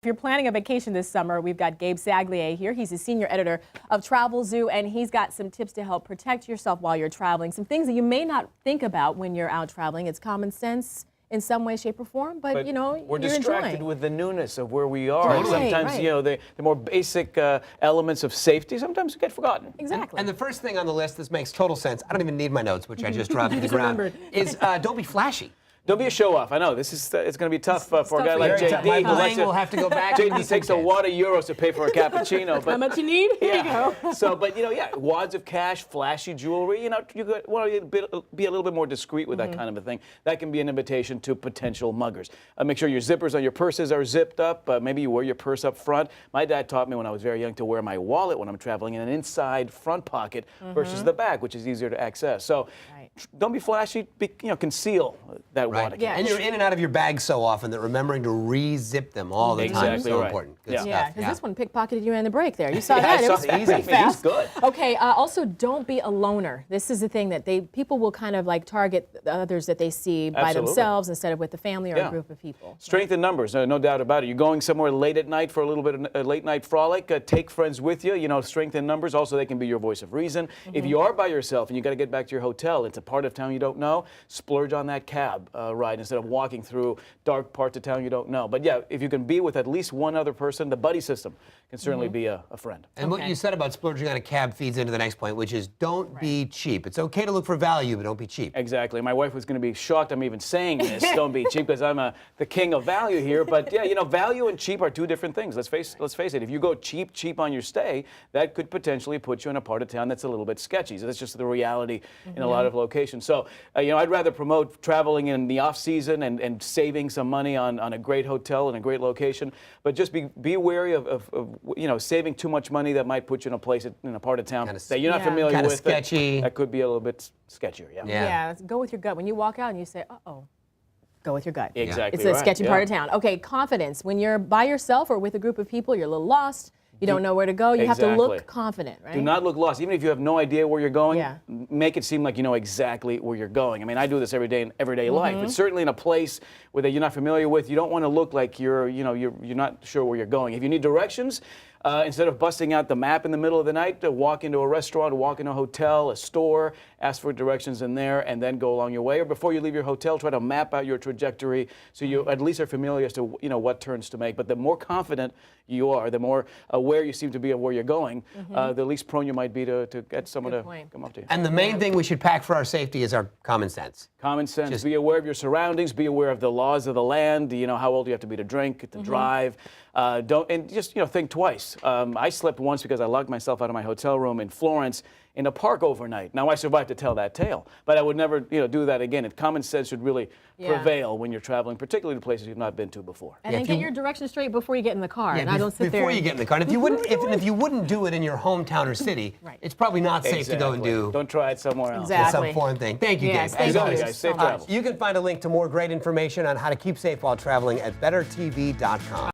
If you're planning a vacation this summer, we've got Gabe Saglie here. He's a senior editor of Travelzoo, and he's got some tips to help protect yourself while you're traveling. Some things that you may not think about when you're out traveling. It's common sense in some way, shape, or form, but you know, we're distracted enjoying. with the newness of where we are. Right, And sometimes, right. you know, the more basic elements of safety sometimes get forgotten. Exactly. And the first thing on the list, this makes total sense. I don't even need my notes, which I just dropped to the ground, remembered. is don't be flashy. Don't be a show-off. I know this is it's going to be tough for a guy for like you. JD. My who likes bling to- will have to go back. JD takes a wad of euros to pay for a cappuccino. But How much you need? Here you go. So, but you know, yeah, wads of cash, flashy jewelry. You know, you want to be a little bit more discreet with that kind of a thing. That can be an invitation to potential muggers. Make sure your zippers on your purses are zipped up. Maybe you wear your purse up front. My dad taught me when I was very young to wear my wallet when I'm traveling in an inside front pocket versus the back, which is easier to access. So, don't be flashy. Conceal that wad of cash. And you're in and out of your bag so often that remembering to re-zip them all the time is so important. Good Yeah. stuff. Because this one pickpocketed you in the break there. You saw Yeah, that. I It saw was it. pretty Easy. fast. He's good. Okay, also don't be a loner. This is the thing that people will kind of like target the others that they see by Absolutely. themselves instead of with the family or a Yeah. group of people. Strength in numbers, no doubt about it. You're going somewhere late at night for a little bit of a late night frolic. Take friends with you. You know, strength in numbers. Also, they can be your voice of reason. If you are by yourself and you got to get back to your hotel, it's a part of town you don't know. Splurge on that cab ride instead of walking through dark parts of town you don't know. But yeah, if you can be with at least one other person, the buddy system can certainly be a friend. And what you said about splurging on a cab feeds into the next point, which is don't be cheap. It's okay to look for value, but don't be cheap. Exactly. My wife was going to be shocked I'm even saying this. Don't be cheap, because I'm the king of value here. But yeah, you know, value and cheap are two different things. Let's face it. If you go cheap on your stay, that could potentially put you in a part of town that's a little bit sketchy. So that's just the reality in a lot of locations. So you know, I'd rather promote traveling in the off season and saving some money on a great hotel and a great location. But just be wary of you know, saving too much money that might put you in a place in a part of town that you're not familiar Kinda with. Sketchy. That could be a little bit sketchier. Yeah. Yeah, go with your gut. When you walk out and you say, uh-oh, go with your gut. Exactly. It's a right. sketchy part of town. Okay, confidence. When you're by yourself or with a group of people, you're a little lost. You don't know where to go. You have to look confident, right? Do not look lost. Even if you have no idea where you're going, Yeah. make it seem like you know exactly where you're going. I mean, I do this every day in everyday life. But certainly in a place where that you're not familiar with, you don't want to look like you're not sure where you're going. If you need directions, instead of busting out the map in the middle of the night, walk into a restaurant, walk into a hotel, a store, ask for directions in there, and then go along your way. Or before you leave your hotel, try to map out your trajectory so you at least are familiar as to what turns to make. But the more confident you are, the more aware you seem to be of where you're going, the least prone you might be to get someone to come up to you. And the main thing we should pack for our safety is our common sense. Common sense. Just be aware of your surroundings. Be aware of the laws of the land. You know how old you have to be to drink, to drive. Just think twice. I slept once because I locked myself out of my hotel room in Florence in a park overnight. Now I survived to tell that tale, but I would never do that again. And common sense should really prevail when you're traveling, particularly to places you've not been to before. And then get your directions straight before you get in the car. And I don't sit there. Before you get in the car. And if you wouldn't, if you wouldn't do it in your hometown or city, it's probably not safe to go and do. Don't try it somewhere else. Exactly. Some foreign thing. Thank you, Yes, Gabe. thank As you always, guys. Safe travels. You can find a link to more great information on how to keep safe while traveling at bettertv.com.